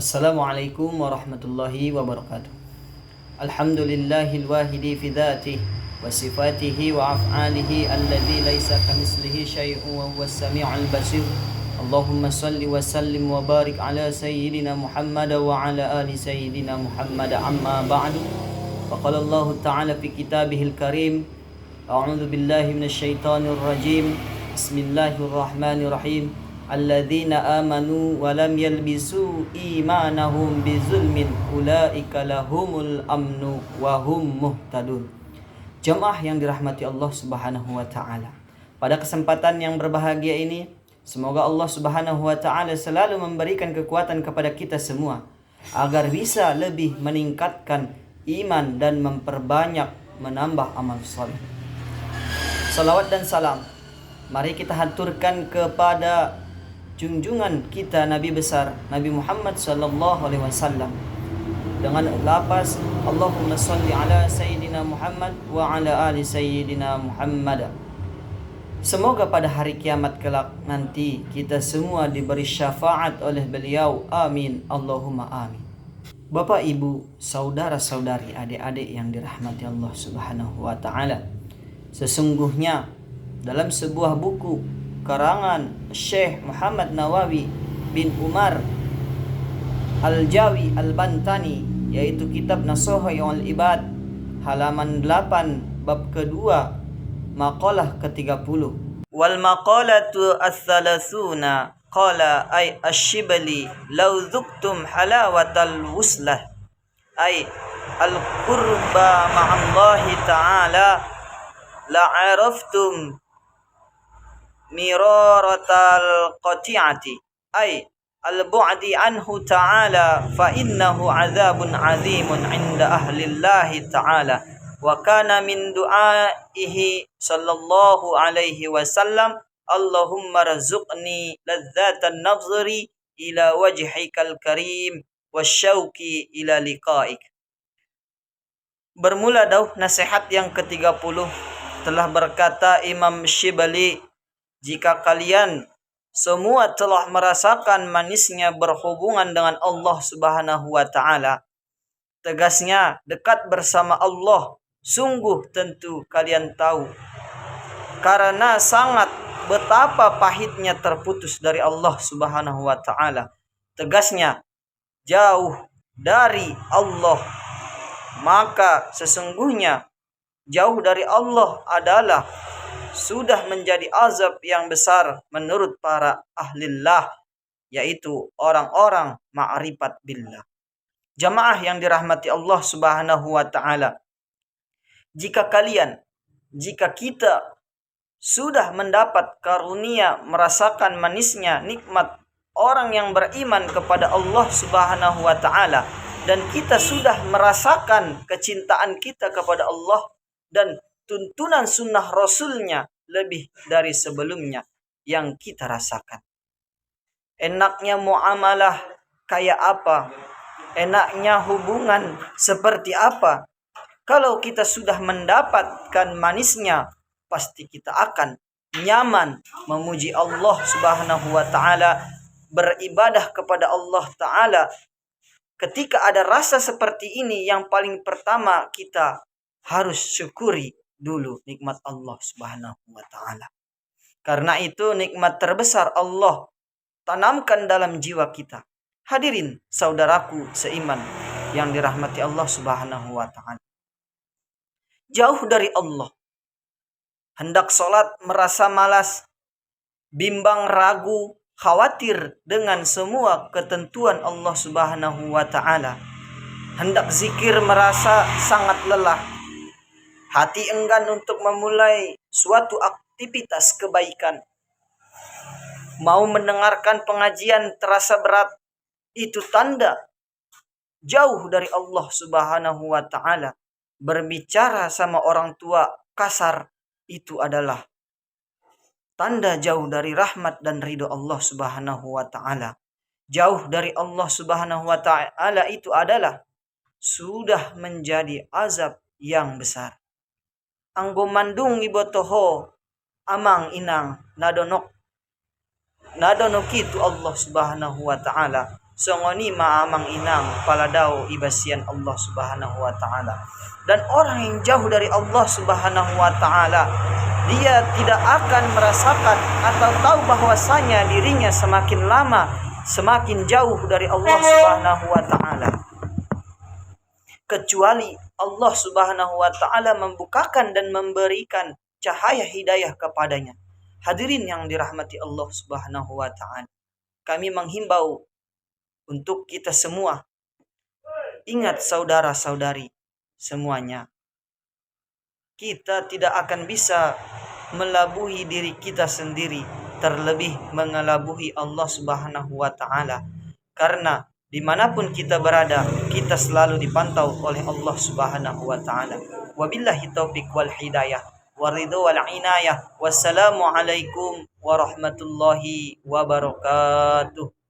Assalamualaikum warahmatullahi wabarakatuh. Alhamdulillahil wahidi fi dzatihi wa sifatihi wa af'alihi alladzi laisa kamitslihi syai'un wa huwas samiul basir. Allahumma shalli wa sallim wa barik ala sayyidina Muhammad wa ala ali sayyidina Muhammad, amma ba'du. Faqala Allah ta'ala fi kitabihil karim, a'udzu billahi minasyaitonir rajim. Bismillahirrahmanirrahim. Alladzina amanu wa lam yalbisu imanahum bizulmin ulaika lahumul amnu wa hum muhtadun. Jemaah yang dirahmati Allah Subhanahu wa taala. Pada kesempatan yang berbahagia ini, semoga Allah Subhanahu wa taala selalu memberikan kekuatan kepada kita semua agar bisa lebih meningkatkan iman dan memperbanyak menambah amal saleh. Salawat dan salam mari kita haturkan kepada junjungan kita Nabi besar Nabi Muhammad sallallahu alaihi wasallam dengan lafaz Allahumma shalli ala sayyidina Muhammad wa ala ali sayyidina Muhammad. Semoga pada hari kiamat kelak nanti kita semua diberi syafaat oleh beliau. Amin Allahumma amin. Bapak, Ibu, saudara-saudari, adik-adik yang dirahmati Allah Subhanahu wa taala. Sesungguhnya dalam sebuah buku karangan Syekh Muhammad Nawawi bin Umar Al-Jawi Al-Bantani, yaitu kitab Nashahul Ibad, halaman 8 bab kedua, maqalah ke-30. Wal maqalatu ats-tsalatsuna qala ay asy-Syibli law dzuktum halawatal wuslah ay al-qurba ma'allahi ta'ala la'araftum miraratal qati'ati ay al-bu'di anhu ta'ala fa innahu 'adzabun 'azimun 'inda ahlillahi ta'ala. Wa kana min du'aihi sallallahu alaihi wasallam Allahumma rzuqni ladzatan nazri ila wajhikal karim wasyauqi ila liqa'ik. Bermula dauh nasihat yang ke-30, telah berkata Imam Syibli, jika kalian semua telah merasakan manisnya berhubungan dengan Allah Subhanahu wa taala, tegasnya dekat bersama Allah, sungguh tentu kalian tahu karena sangat betapa pahitnya terputus dari Allah Subhanahu wa taala. Tegasnya jauh dari Allah, maka sesungguhnya jauh dari Allah adalah sudah menjadi azab yang besar menurut para ahlillah, yaitu orang-orang ma'rifat billah. Jamaah yang dirahmati Allah Subhanahu wa taala, jika kita sudah mendapat karunia merasakan manisnya nikmat orang yang beriman kepada Allah Subhanahu wa taala, dan kita sudah merasakan kecintaan kita kepada Allah dan tuntunan sunnah Rasulnya lebih dari sebelumnya yang kita rasakan. Enaknya muamalah kayak apa? Enaknya hubungan seperti apa? Kalau kita sudah mendapatkan manisnya, pasti kita akan nyaman memuji Allah Subhanahu wa taala, beribadah kepada Allah taala. Ketika ada rasa seperti ini, yang paling pertama kita harus syukuri dulu nikmat Allah Subhanahu wa taala. Karena itu nikmat terbesar Allah tanamkan dalam jiwa kita. Hadirin saudaraku seiman yang dirahmati Allah Subhanahu wa taala. Jauh dari Allah, hendak sholat merasa malas, bimbang, ragu, khawatir dengan semua ketentuan Allah Subhanahu wa taala. Hendak zikir merasa sangat lelah, hati enggan untuk memulai suatu aktivitas kebaikan. Mau mendengarkan pengajian terasa berat. Itu tanda jauh dari Allah Subhanahu wa taala, berbicara sama orang tua kasar, itu adalah tanda jauh dari rahmat dan ridho Allah Subhanahu wa taala. Jauh dari Allah Subhanahu wa taala itu adalah sudah menjadi azab yang besar. Anggo mandung ibotoho amang inang nadonok itu Allah Subhanahu wa taala. Songoni maamang inang paladau ibasian Allah Subhanahu wa taala. Dan orang yang jauh dari Allah Subhanahu wa taala, dia tidak akan merasakan atau tahu bahwasanya dirinya semakin lama semakin jauh dari Allah Subhanahu wa taala, kecuali Allah Subhanahu wa taala membukakan dan memberikan cahaya hidayah kepadanya. Hadirin yang dirahmati Allah Subhanahu wa taala, kami menghimbau untuk kita semua, ingat saudara-saudari semuanya, kita tidak akan bisa melabuhi diri kita sendiri, terlebih mengelabuhi Allah Subhanahu wa taala, karena dimanapun kita berada, kita selalu dipantau oleh Allah Subhanahu wa taala. Wabillahi taufiq wal hidayah waridho wal inayah. Wassalamualaikum warahmatullahi wabarakatuh.